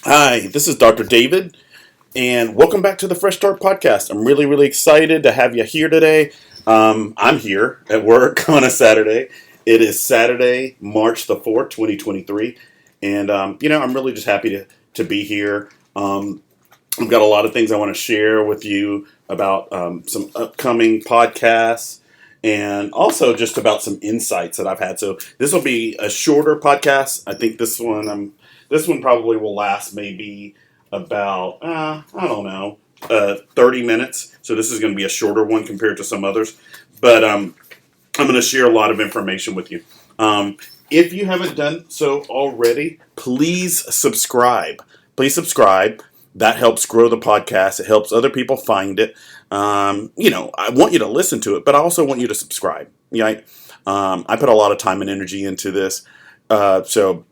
Hi, this is Dr. David, and welcome back to the Fresh Start Podcast. I'm really, really excited to have you here today. I'm here at work on a Saturday. It is Saturday, March the 4th, 2023, and I'm really just happy to be here. I've got a lot of things I want to share with you about some upcoming podcasts and also just about some insights that I've had. So this will be a shorter podcast. I think this one probably will last maybe about I don't know 30 minutes. So this is going to be a shorter one compared to some others, but I'm going to share a lot of information with you. If you haven't done so already, please subscribe. Please subscribe. That helps grow the podcast. It helps other people find it. I want you to listen to it, but I also want you to subscribe. Right? I put a lot of time and energy into this, so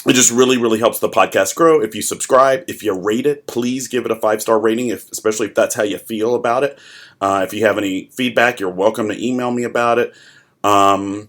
it just really, really helps the podcast grow. If you subscribe, if you rate it, please give it a 5-star rating, especially if that's how you feel about it. If you have any feedback, you're welcome to email me about it. I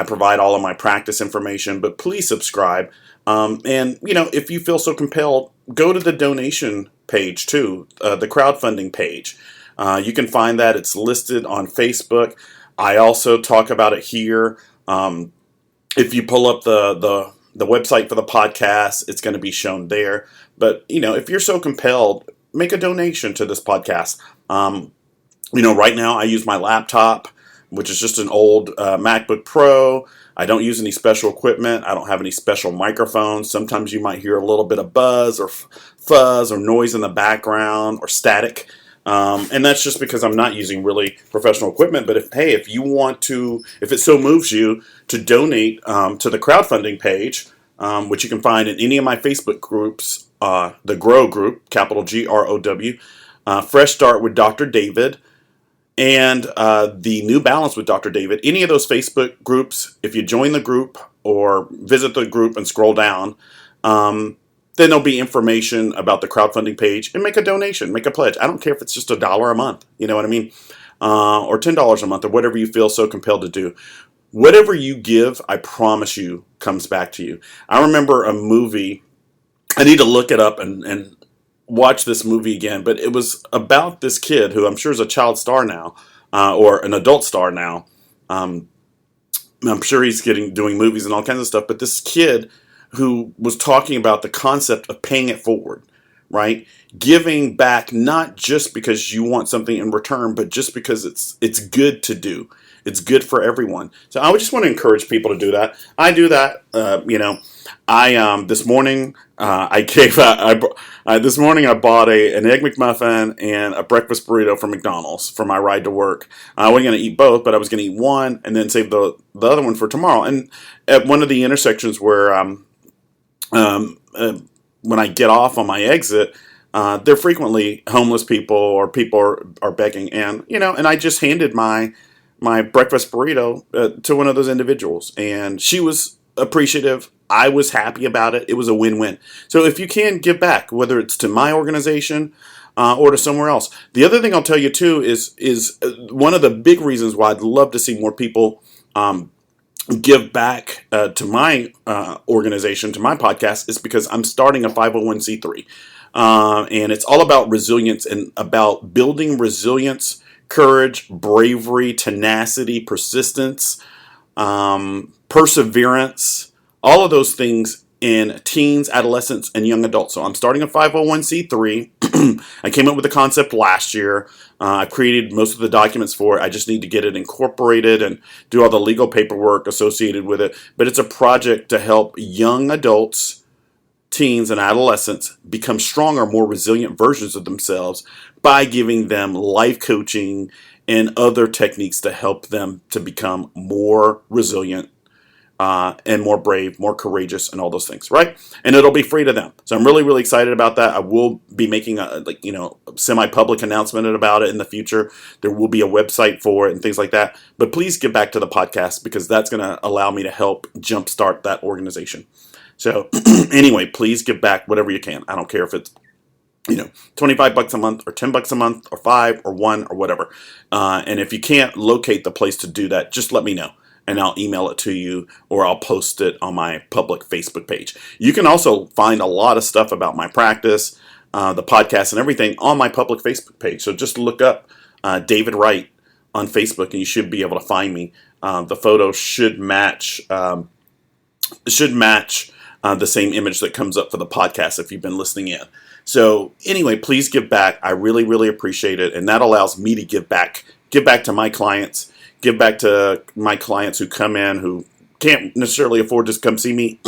provide all of my practice information, but please subscribe. If you feel so compelled, go to the donation page too, the crowdfunding page. You can find that. It's listed on Facebook. I also talk about it here. If you pull up the website for the podcast, it's going to be shown there. But, if you're so compelled, make a donation to this podcast. Right now I use my laptop, which is just an old MacBook Pro. I don't use any special equipment. I don't have any special microphones. Sometimes you might hear a little bit of buzz or fuzz or noise in the background or static. And that's just because I'm not using really professional equipment. But if you want to, if it so moves you to donate to the crowdfunding page, which you can find in any of my Facebook groups, the Grow group, capital GROW, Fresh Start with Dr. David, and the New Balance with Dr. David, any of those Facebook groups, if you join the group or visit the group and scroll down, then there'll be information about the crowdfunding page, and make a donation, make a pledge. I don't care if it's just $1 a month, you know what I mean? Or $10 a month, or whatever you feel so compelled to do. Whatever you give, I promise you, comes back to you. I remember a movie, I need to look it up and watch this movie again, but it was about this kid who I'm sure is a child star now, or an adult star now. I'm sure he's doing movies and all kinds of stuff, but this kid who was talking about the concept of paying it forward, right? Giving back, not just because you want something in return, but just because it's good to do. It's good for everyone. So I would just want to encourage people to do that. I do that. This morning this morning I bought an egg McMuffin and a breakfast burrito from McDonald's for my ride to work. I wasn't going to eat both, but I was going to eat one and then save the other one for tomorrow. And at one of the intersections where when I get off on my exit, they're frequently homeless people or people are begging, and I just handed my breakfast burrito to one of those individuals, and she was appreciative. I was happy about it. It was a win-win. So if you can give back, whether it's to my organization or to somewhere else. The other thing I'll tell you too is one of the big reasons why I'd love to see more people give back to my organization, to my podcast, is because I'm starting a 501c3. And it's all about resilience and about building resilience, courage, bravery, tenacity, persistence, perseverance, all of those things in teens, adolescents, and young adults. So I'm starting a 501c3. I came up with the concept last year. I created most of the documents for it. I just need to get it incorporated and do all the legal paperwork associated with it. But it's a project to help young adults, teens, and adolescents become stronger, more resilient versions of themselves by giving them life coaching and other techniques to help them to become more resilient and more brave, more courageous, and all those things, right? And it'll be free to them. So I'm really, really excited about that. I will be making a semi-public announcement about it in the future. There will be a website for it and things like that. But please get back to the podcast, because that's going to allow me to help jumpstart that organization. So anyway, please give back whatever you can. I don't care if it's $25 a month or $10 a month or $5 or $1 or whatever. And if you can't locate the place to do that, just let me know. and I'll email it to you, or I'll post it on my public Facebook page. You can also find a lot of stuff about my practice, the podcast and everything on my public Facebook page. So just look up David Wright on Facebook and you should be able to find me. The photo should match the same image that comes up for the podcast if you've been listening in. So anyway, please give back. I really, really appreciate it. And that allows me to give back to my clients, give back to my clients who come in who can't necessarily afford to come see me,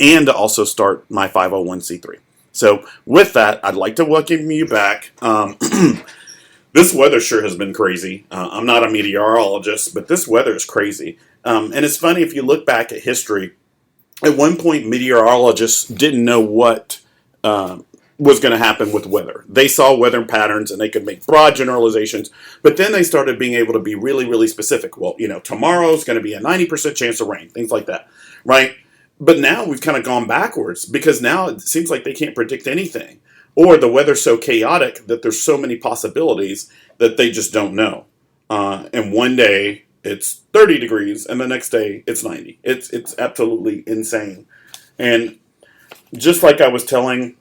and to also start my 501c3. So with that, I'd like to welcome you back. This weather sure has been crazy. I'm not a meteorologist, but this weather is crazy. And it's funny, if you look back at history, at one point, meteorologists didn't know what was going to happen with weather. They saw weather patterns and they could make broad generalizations, but then they started being able to be really, really specific. Well, tomorrow's going to be a 90% chance of rain, things like that, right? But now we've kind of gone backwards because now it seems like they can't predict anything, or the weather's so chaotic that there's so many possibilities that they just don't know. And one day it's 30 degrees and the next day it's 90. It's absolutely insane. And just like I was telling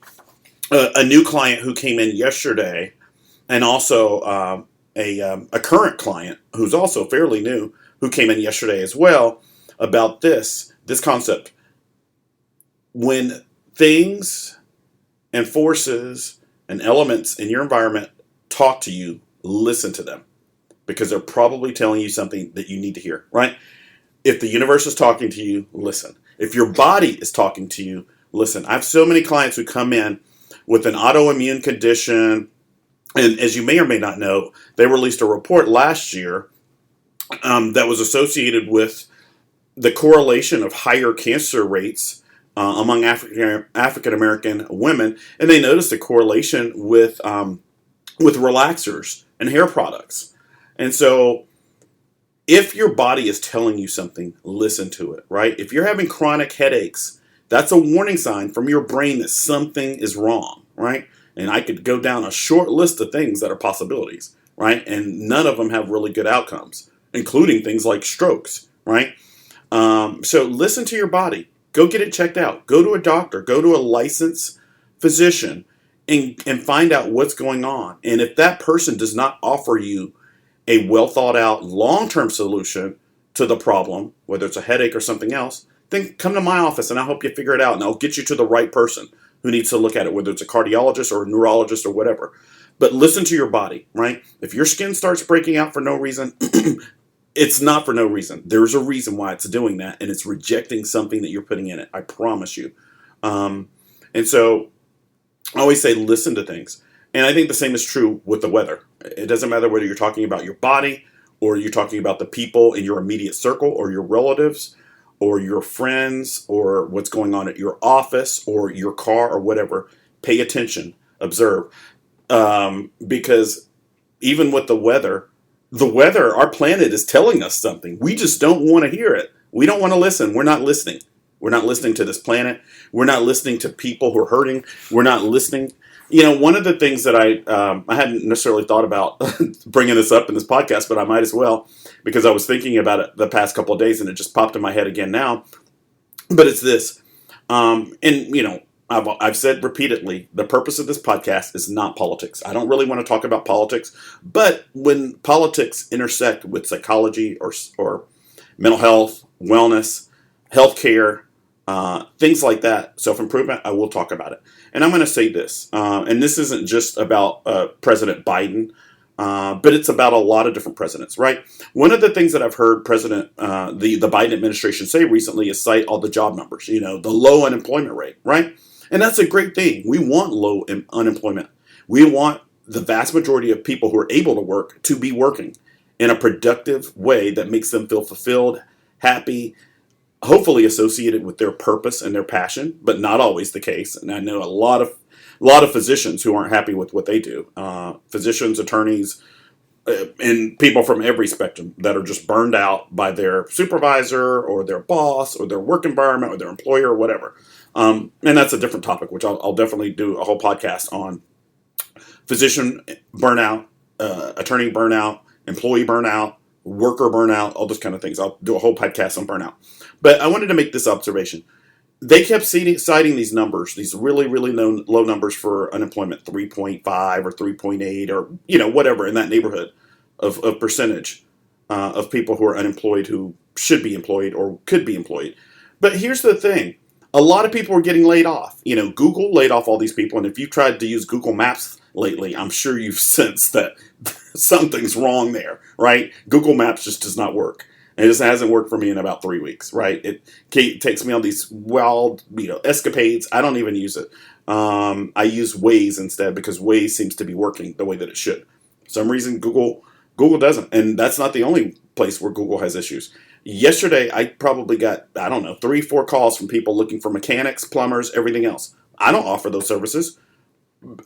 a new client who came in yesterday, and also a current client who's also fairly new who came in yesterday as well, about this concept. When things and forces and elements in your environment talk to you, listen to them, because they're probably telling you something that you need to hear, right? If the universe is talking to you, listen. If your body is talking to you, listen. I have so many clients who come in with an autoimmune condition, and as you may or may not know, they released a report last year that was associated with the correlation of higher cancer rates among African American women, and they noticed a correlation with relaxers and hair products. And so, if your body is telling you something, listen to it, right? If you're having chronic headaches, that's a warning sign from your brain that something is wrong, right? And I could go down a short list of things that are possibilities, right? And none of them have really good outcomes, including things like strokes, right? So listen to your body. Go get it checked out. Go to a doctor. Go to a licensed physician and find out what's going on. And if that person does not offer you a well thought out long-term solution to the problem, whether it's a headache or something else, then come to my office and I'll help you figure it out, and I'll get you to the right person who needs to look at it, whether it's a cardiologist or a neurologist or whatever. But listen to your body, right? If your skin starts breaking out for no reason, it's not for no reason. There's a reason why it's doing that, and it's rejecting something that you're putting in it. I promise you. And so I always say listen to things. And I think the same is true with the weather. It doesn't matter whether you're talking about your body, or you're talking about the people in your immediate circle, or your relatives, or your friends, or what's going on at your office, or your car, or whatever. Pay attention. Observe. Because even with the weather, our planet is telling us something. We just don't want to hear it. We don't want to listen. We're not listening. We're not listening to this planet. We're not listening to people who are hurting. We're not listening. One of the things that I hadn't necessarily thought about bringing this up in this podcast, but I might as well, because I was thinking about it the past couple of days and it just popped in my head again now. But it's this. I've said repeatedly, the purpose of this podcast is not politics. I don't really want to talk about politics, but when politics intersect with psychology or mental health, wellness, healthcare, things like that, self-improvement, I will talk about it. And I'm going to say this, and this isn't just about President Biden, but it's about a lot of different presidents, right? One of the things that I've heard the Biden administration say recently is cite all the job numbers, the low unemployment rate, right? And that's a great thing. We want low unemployment. We want the vast majority of people who are able to work to be working in a productive way that makes them feel fulfilled, happy, hopefully associated with their purpose and their passion, but not always the case. And I know a lot of physicians who aren't happy with what they do. Physicians, attorneys, and people from every spectrum that are just burned out by their supervisor or their boss or their work environment or their employer or whatever. And that's a different topic, which I'll definitely do a whole podcast on. Physician burnout, attorney burnout, employee burnout, worker burnout, all those kind of things. I'll do a whole podcast on burnout. But I wanted to make this observation. They kept citing these numbers, these really, really low numbers for unemployment, 3.5 or 3.8 or, whatever in that neighborhood of percentage of people who are unemployed who should be employed or could be employed. But here's the thing. A lot of people are getting laid off. Google laid off all these people. And if you've tried to use Google Maps lately, I'm sure you've sensed that something's wrong there, right? Google Maps just does not work. And it just hasn't worked for me in about 3 weeks, right? It takes me on these wild, escapades. I don't even use it. I use Waze instead because Waze seems to be working the way that it should. For some reason, Google doesn't. And that's not the only place where Google has issues. Yesterday, I probably got, 3, 4 calls from people looking for mechanics, plumbers, everything else. I don't offer those services.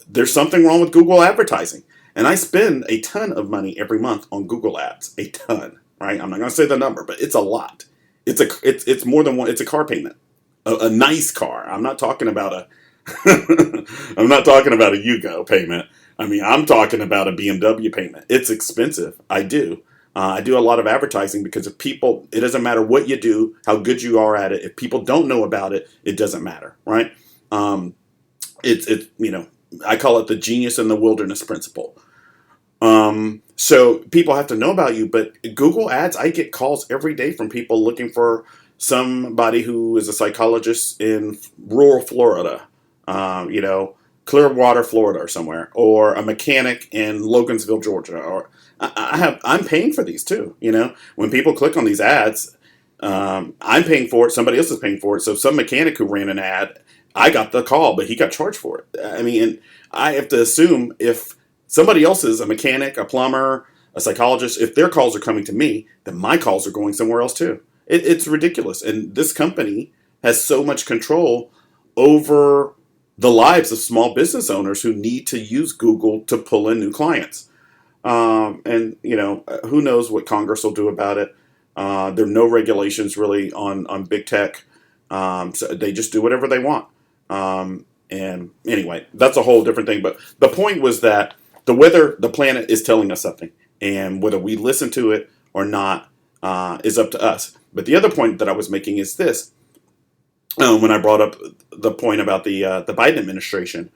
There's something wrong with Google advertising. And I spend a ton of money every month on Google ads. A ton. Right? I'm not going to say the number, but it's a lot. It's more than one. It's a car payment, a nice car. I'm not talking about a I'm not talking about a Yugo payment. I mean, I'm talking about a BMW payment. It's expensive. I do a lot of advertising because if people, it doesn't matter what you do, how good you are at it. If people don't know about it, it doesn't matter, right? It's I call it the genius in the wilderness principle. So people have to know about you, but Google ads, I get calls every day from people looking for somebody who is a psychologist in rural Florida, Clearwater, Florida or somewhere, or a mechanic in Logan'sville, Georgia, or I'm paying for these too. When people click on these ads, I'm paying for it. Somebody else is paying for it. So some mechanic who ran an ad, I got the call, but he got charged for it. I mean, and I have to assume if somebody else is a mechanic, a plumber, a psychologist, if their calls are coming to me, then my calls are going somewhere else too. It's ridiculous. And this company has so much control over the lives of small business owners who need to use Google to pull in new clients. Who knows what Congress will do about it. There are no regulations really on big tech. So they just do whatever they want. And anyway, that's a whole different thing. But the point was that the planet is telling us something, and whether we listen to it or not is up to us. But the other point that I was making is this: when I brought up the point about the Biden administration,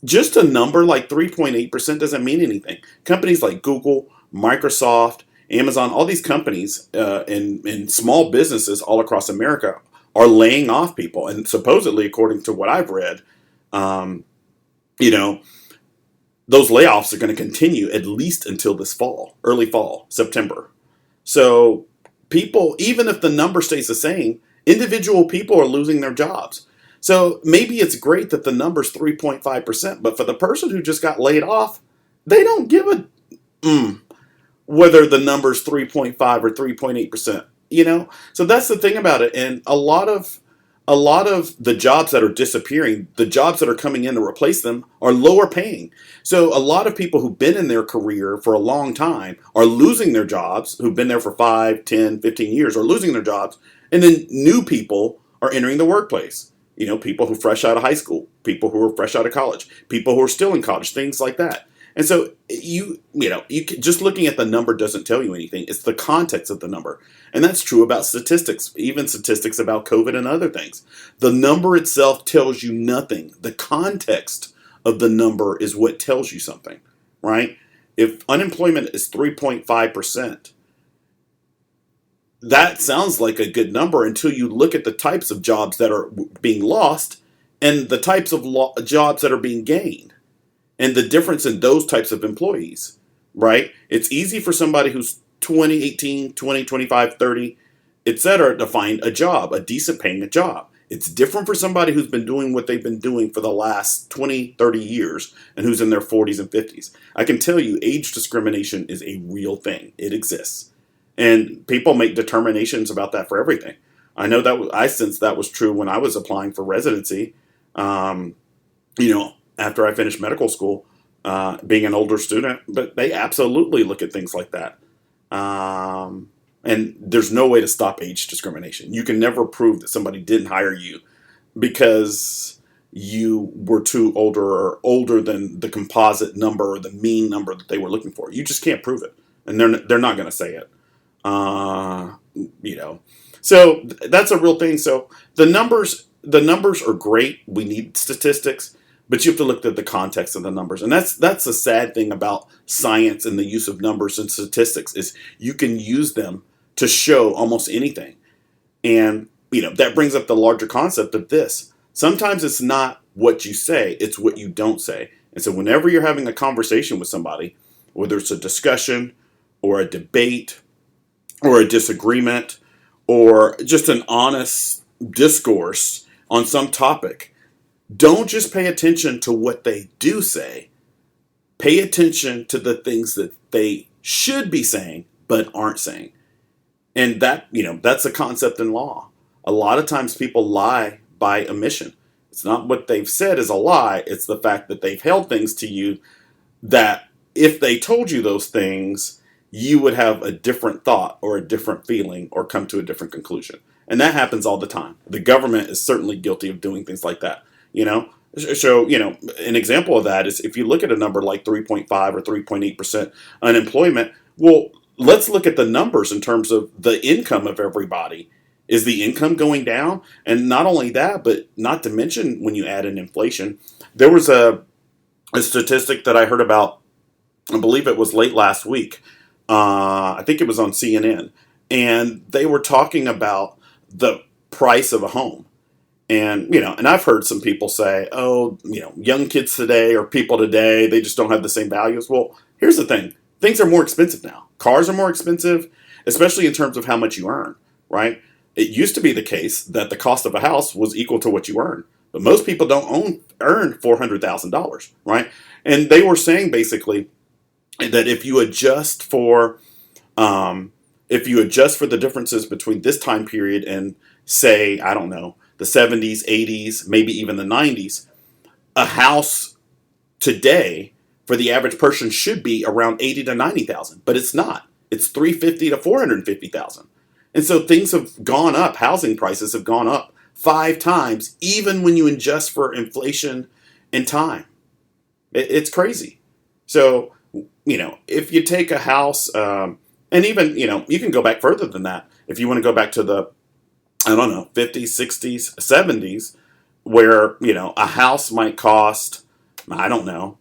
just a number like 3.8% doesn't mean anything. Companies like Google, Microsoft, Amazon, all these companies and small businesses all across America are laying off people, and supposedly, according to what I've read, those layoffs are going to continue at least until this fall, early fall, September. So people, even if the number stays the same, individual people are losing their jobs. So maybe it's great that the number's 3.5%, but for the person who just got laid off, they don't give a whether the number's 3.5 or 3.8%. So that's the thing about it. And a lot of the jobs that are disappearing, the jobs that are coming in to replace them are lower paying. So a lot of people who've been in their career for a long time are losing their jobs, who've been there for 5, 10, 15 years are losing their jobs. And then new people are entering the workplace. People who are fresh out of high school, people who are fresh out of college, people who are still in college, things like that. And so you just looking at the number doesn't tell you anything. It's the context of the number. And that's true about statistics, even statistics about COVID and other things. The number itself tells you nothing. The context of the number is what tells you something, right? If unemployment is 3.5%, that sounds like a good number until you look at the types of jobs that are being lost and the types of jobs that are being gained. And the difference in those types of employees, right? It's easy for somebody who's 20, 18, 20, 25, 30, etc. to find a job, a decent paying job. It's different for somebody who's been doing what they've been doing for the last 20, 30 years and who's in their 40s and 50s. I can tell you age discrimination is a real thing. It exists. And people make determinations about that for everything. I know that I sensed that was true when I was applying for residency. After I finished medical school, being an older student, but they absolutely look at things like that. And there's no way to stop age discrimination. You can never prove that somebody didn't hire you because you were too older or older than the composite number or the mean number that they were looking for. You just can't prove it. And they're not going to say it. Uh, you know, so that's a real thing. So the numbers are great. We need statistics, but you have to look at the context of the numbers, and that's the sad thing about science and the use of numbers and statistics is you can use them to show almost anything. And, that brings up the larger concept of this. Sometimes it's not what you say, it's what you don't say. And so whenever you're having a conversation with somebody, whether it's a discussion or a debate or a disagreement or just an honest discourse on some topic, don't just pay attention to what they do say. Pay attention to the things that they should be saying but aren't saying. And that's a concept in law. A lot of times people lie by omission. It's not what they've said is a lie, it's the fact that they've held things to you that if they told you those things, you would have a different thought or a different feeling or come to a different conclusion. And that happens all the time. The government is certainly guilty of doing things like that. So, an example of that is if you look at a number like 3.5 or 3.8% unemployment, well, let's look at the numbers in terms of the income of everybody. Is the income going down? And not only that, but not to mention when you add in inflation, there was a statistic that I heard about, I believe it was late last week. I think it was on CNN. And they were talking about the price of a home. And I've heard some people say, oh, young kids today or people today, they just don't have the same values. Well, here's the thing. Things are more expensive now. Cars are more expensive, especially in terms of how much you earn, right? It used to be the case that the cost of a house was equal to what you earn. But most people don't earn $400,000, right? And they were saying basically that if you adjust for the differences between this time period and say, I don't know, the 70s, 80s, maybe even the 90s, a house today for the average person should be around 80 to 90,000, but it's not. It's 350 to 450,000. And so things have gone up. Housing prices have gone up 5 times, even when you adjust for inflation and time. It's crazy. So, if you take a house, and even, you can go back further than that. If you want to go back to the, I don't know, 50s, 60s, 70s, where, a house might cost, I don't know,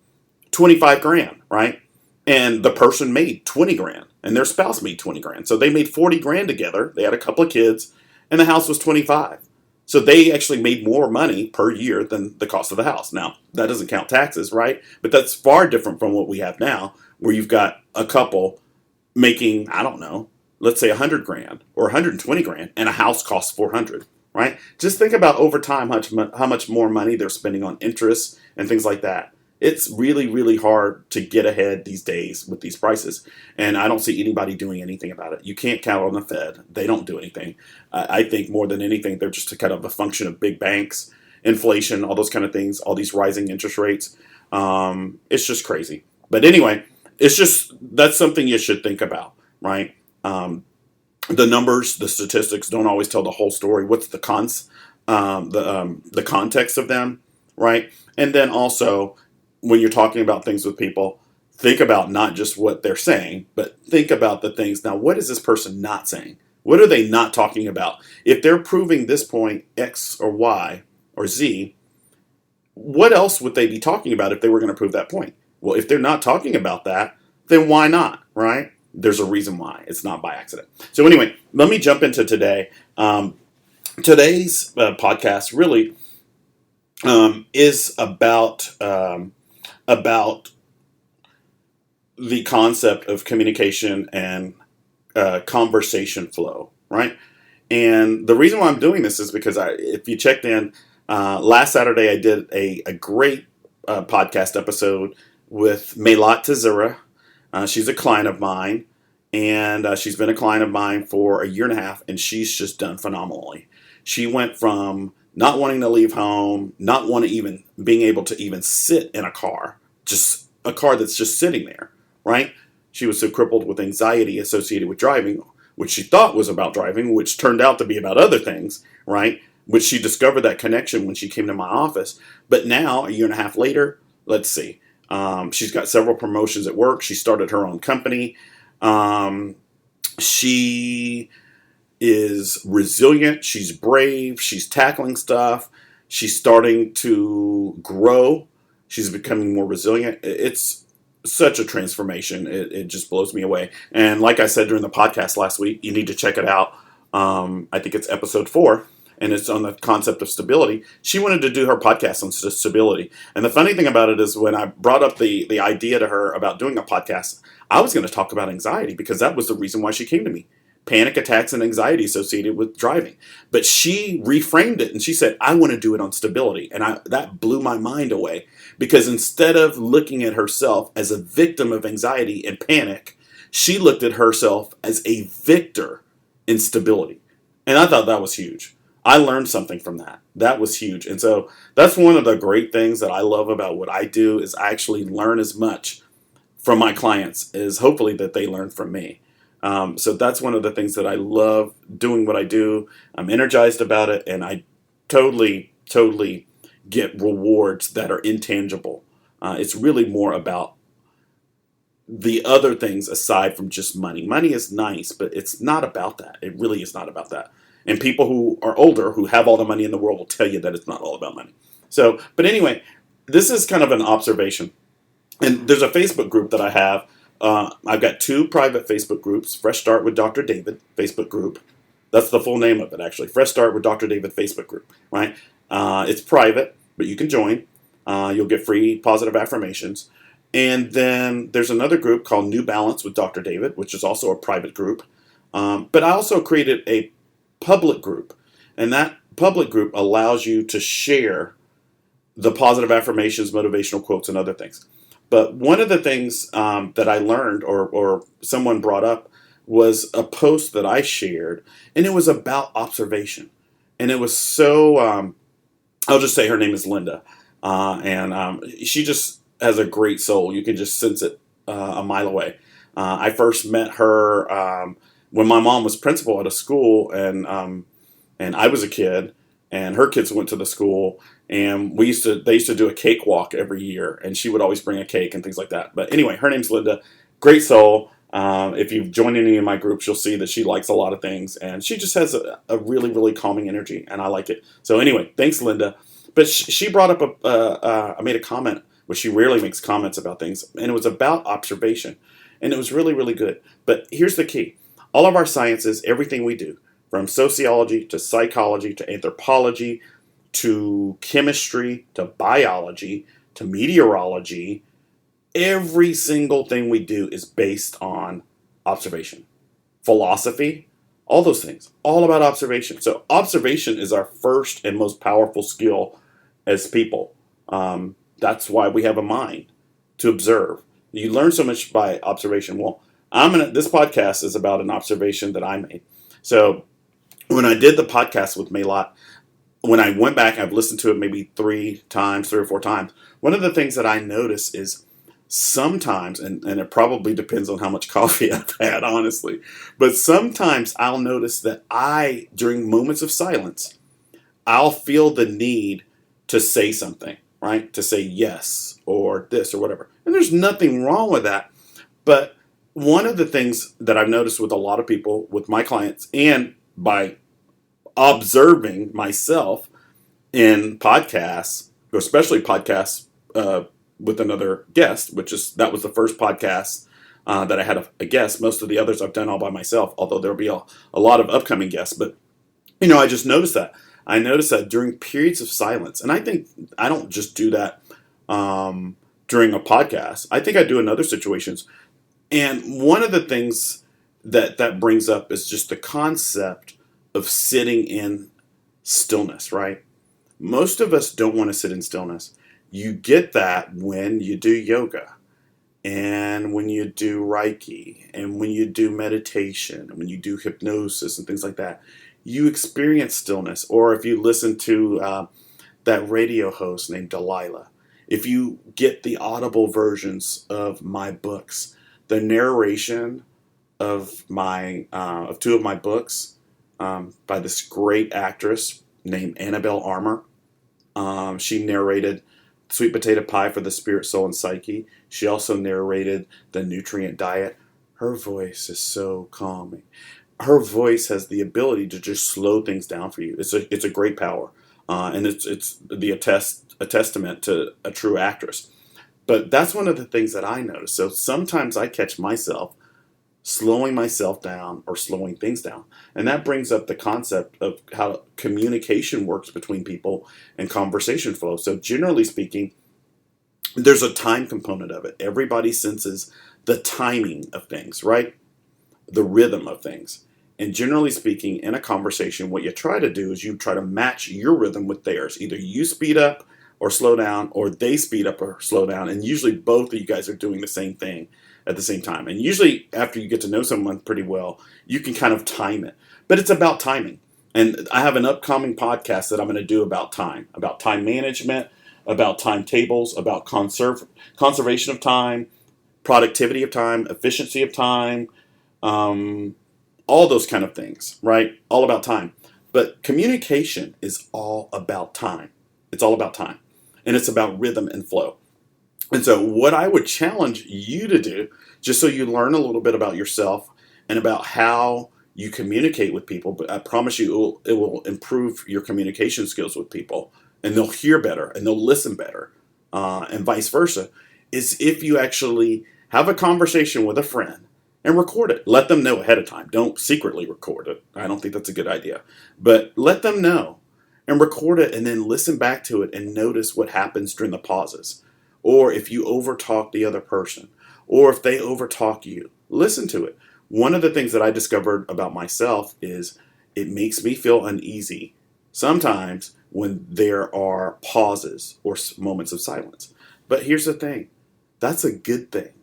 25 grand, right? And the person made 20 grand and their spouse made 20 grand. So they made 40 grand together. They had a couple of kids and the house was 25. So they actually made more money per year than the cost of the house. Now, that doesn't count taxes, right? But that's far different from what we have now, where you've got a couple making, I don't know, let's say 100 grand or 120 grand and a house costs 400, right? Just think about over time how much more money they're spending on interest and things like that. It's really, really hard to get ahead these days with these prices. And I don't see anybody doing anything about it. You can't count on the Fed. They don't do anything. I think more than anything, they're just a kind of a function of big banks, inflation, all those kind of things, all these rising interest rates. It's just crazy. But anyway, that's something you should think about, right? The numbers, the statistics don't always tell the whole story. What's the context of them, right? And then also, when you're talking about things with people, think about not just what they're saying, but think about the things. Now, what is this person not saying? What are they not talking about? If they're proving this point, X or Y or Z, what else would they be talking about if they were going to prove that point? Well, if they're not talking about that, then why not, right? There's a reason why. It's not by accident. So anyway, let me jump into today. Today's podcast really is about the concept of communication and conversation flow, right? And the reason why I'm doing this is because if you checked in, last Saturday I did a great podcast episode with Melat Tazura. She's a client of mine, and she's been a client of mine for a year and a half, and she's just done phenomenally. She went from not wanting to leave home, not being able to even sit in a car, just a car that's just sitting there, right? She was so crippled with anxiety associated with driving, which she thought was about driving, which turned out to be about other things, right? Which she discovered that connection when she came to my office. But now, a year and a half later, let's see. She's got several promotions at work. She started her own company. She is resilient. She's brave. She's tackling stuff. She's starting to grow. She's becoming more resilient. It's such a transformation. It just blows me away. And like I said during the podcast last week, you need to check it out. I think it's episode 4, and it's on the concept of stability. She wanted to do her podcast on stability. And the funny thing about it is when I brought up the idea to her about doing a podcast, I was going to talk about anxiety because that was the reason why she came to me. Panic attacks and anxiety associated with driving. But she reframed it and she said, I want to do it on stability. And that blew my mind away because instead of looking at herself as a victim of anxiety and panic, she looked at herself as a victor in stability. And I thought that was huge. I learned something from that. That was huge. And so that's one of the great things that I love about what I do is I actually learn as much from my clients as hopefully that they learn from me. So that's one of the things that I love doing what I do. I'm energized about it, and I totally get rewards that are intangible. It's really more about the other things aside from just money. Money is nice, but it's not about that. It really is not about that. And people who are older, who have all the money in the world, will tell you that it's not all about money. So, but anyway, this is kind of an observation. And there's a Facebook group that I have. I've got 2 private Facebook groups. Fresh Start with Dr. David Facebook group. That's the full name of it, actually. Fresh Start with Dr. David Facebook group. Right? It's private, but you can join. You'll get free positive affirmations. And then there's another group called New Balance with Dr. David, which is also a private group. But I also created a public group. And that public group allows you to share the positive affirmations, motivational quotes, and other things. But one of the things that I learned or someone brought up was a post that I shared, and it was about observation. And it was so, I'll just say her name is Linda. And she just has a great soul. You can just sense it a mile away. I first met her when my mom was principal at a school, and I was a kid, and her kids went to the school. And they used to do a cake walk every year, and she would always bring a cake and things like that. But anyway, her name's Linda. Great soul. If you've joined any of my groups, you'll see that she likes a lot of things, and she just has a really, really calming energy, and I like it. So anyway, thanks, Linda. But she brought up I made a comment, which she rarely makes comments about things, and it was about observation, and it was really, really good. But here's the key. All of our sciences, everything we do, from sociology to psychology to anthropology, to chemistry, to biology, to meteorology, every single thing we do is based on observation. Philosophy, all those things, all about observation. So observation is our first and most powerful skill as people. That's why we have a mind, to observe. You learn so much by observation. Well, this podcast is about an observation that I made. So when I did the podcast with Maylot, when I went back, I've listened to it maybe 3 or 4 times. One of the things that I notice is sometimes, and it probably depends on how much coffee I've had, honestly, but sometimes I'll notice that during moments of silence, I'll feel the need to say something, right? To say yes or this or whatever. And there's nothing wrong with that. But one of the things that I've noticed with a lot of people, with my clients, and by observing myself in podcasts, especially podcasts with another guest, that was the first podcast that I had a guest. Most of the others I've done all by myself, although there'll be a lot of upcoming guests. But, I just noticed that. I noticed that during periods of silence, and I think I don't just do that during a podcast. I think I do in other situations. And one of the things that brings up is just the concept of sitting in stillness, right? Most of us don't want to sit in stillness. You get that when you do yoga, and when you do Reiki, and when you do meditation, and when you do hypnosis and things like that. You experience stillness. Or if you listen to that radio host named Delilah, if you get the audible versions of my books, the narration of 2 of my books, by this great actress named Annabelle Armour. She narrated Sweet Potato Pie for the Spirit, Soul, and Psyche. She also narrated The Nutrient Diet. Her voice is so calming. Her voice has the ability to just slow things down for you. It's a great power, and it's a testament to a true actress. But that's one of the things that I notice. So sometimes I catch myself slowing myself down or slowing things down. And that brings up the concept of how communication works between people and conversation flow. So, generally speaking, there's a time component of it. Everybody senses the timing of things, right? The rhythm of things. And generally speaking, in a conversation, what you try to do is you try to match your rhythm with theirs. Either you speed up or slow down, or they speed up or slow down. And usually both of you guys are doing the same thing at the same time. And usually after you get to know someone pretty well, you can kind of time it. But it's about timing. And I have an upcoming podcast that I'm going to do about time management, about timetables, about conservation of time, productivity of time, efficiency of time, um, all those kind of things, right? All about time. But communication is all about time. It's all about time. And it's about rhythm and flow. And so, what I would challenge you to do, just so you learn a little bit about yourself and about how you communicate with people, but I promise you it will improve your communication skills with people, and they'll hear better and they'll listen better, and vice versa, is if you actually have a conversation with a friend and record it. Let them know ahead of time. Don't secretly record it. I don't think that's a good idea. But let them know and record it, and then listen back to it and notice what happens during the pauses. Or if you overtalk the other person, or if they overtalk you, listen to it. One of the things that I discovered about myself is it makes me feel uneasy sometimes when there are pauses or moments of silence. But here's the thing, that's a good thing,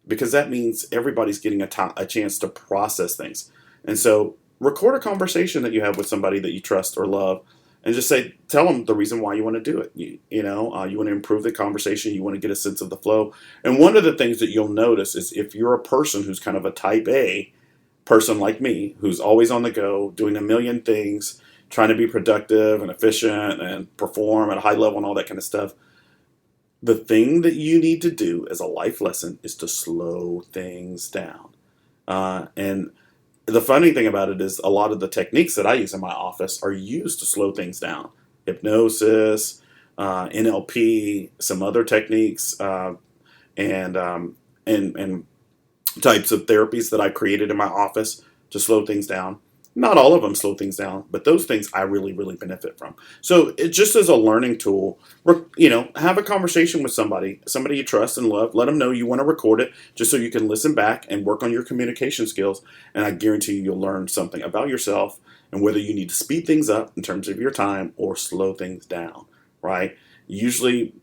because that means everybody's getting a chance to process things. And so record a conversation that you have with somebody that you trust or love, and just tell them the reason why you want to do it. You want to improve the conversation. You want to get a sense of the flow. And one of the things that you'll notice is if you're a person who's kind of a type A person like me, who's always on the go, doing a million things, trying to be productive and efficient and perform at a high level and all that kind of stuff, the thing that you need to do as a life lesson is to slow things down. And the funny thing about it is a lot of the techniques that I use in my office are used to slow things down. Hypnosis, NLP, some other techniques, and types of therapies that I created in my office to slow things down. Not all of them slow things down, but those things I really, really benefit from. So it just as a learning tool, have a conversation with somebody you trust and love. Let them know you want to record it just so you can listen back and work on your communication skills. And I guarantee you'll learn something about yourself and whether you need to speed things up in terms of your time or slow things down, right? Usually,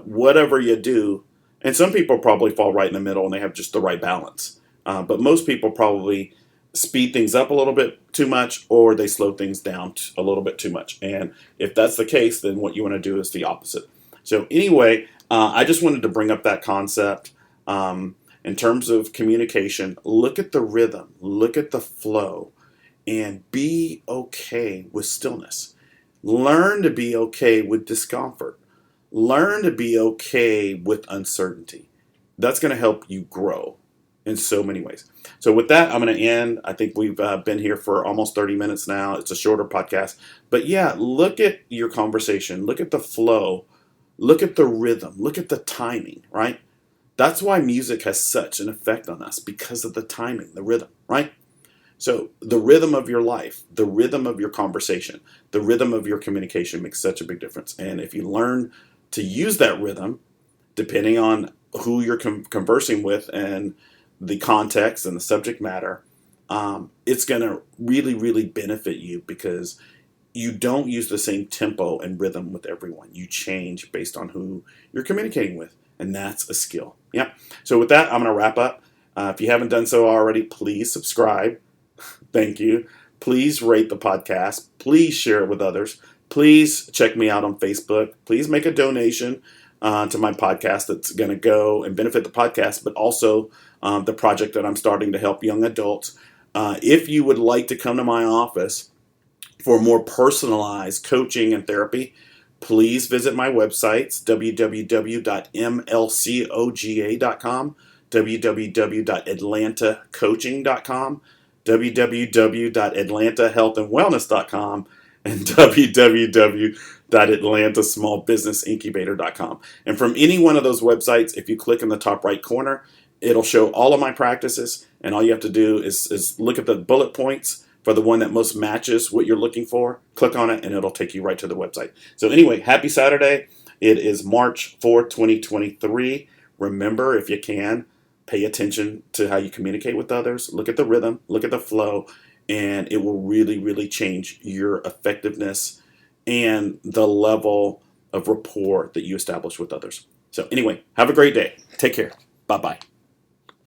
whatever you do, and some people probably fall right in the middle and they have just the right balance. But most people probably speed things up a little bit too much, or they slow things down a little bit too much. And if that's the case, then what you want to do is the opposite. So anyway, I just wanted to bring up that concept. In terms of communication, look at the rhythm, look at the flow, and be okay with stillness. Learn to be okay with discomfort. Learn to be okay with uncertainty. That's going to help you grow in so many ways. So with that, I'm going to end. I think we've been here for almost 30 minutes now. It's a shorter podcast. But yeah, look at your conversation. Look at the flow. Look at the rhythm. Look at the timing, right? That's why music has such an effect on us, because of the timing, the rhythm, right? So the rhythm of your life, the rhythm of your conversation, the rhythm of your communication makes such a big difference. And if you learn to use that rhythm, depending on who you're conversing with and the context and the subject matter, it's going to really, really benefit you, because you don't use the same tempo and rhythm with everyone. You change based on who you're communicating with, and that's a skill. Yeah. So with that, I'm going to wrap up. If you haven't done so already, please subscribe. Thank you. Please rate the podcast. Please share it with others. Please check me out on Facebook. Please make a donation to my podcast that's going to go and benefit the podcast, but also the project that I'm starting to help young adults. If you would like to come to my office for more personalized coaching and therapy, please visit my websites, www.mlcoga.com, www.atlantacoaching.com, www.atlantahealthandwellness.com, and www.atlantasmallbusinessincubator.com. And from any one of those websites, if you click in the top right corner, it'll show all of my practices, and all you have to do is look at the bullet points for the one that most matches what you're looking for. Click on it, and it'll take you right to the website. So anyway, happy Saturday. It is March 4th, 2023. Remember, if you can, pay attention to how you communicate with others. Look at the rhythm, look at the flow, and it will really, really change your effectiveness and the level of rapport that you establish with others. So anyway, have a great day. Take care. Bye-bye.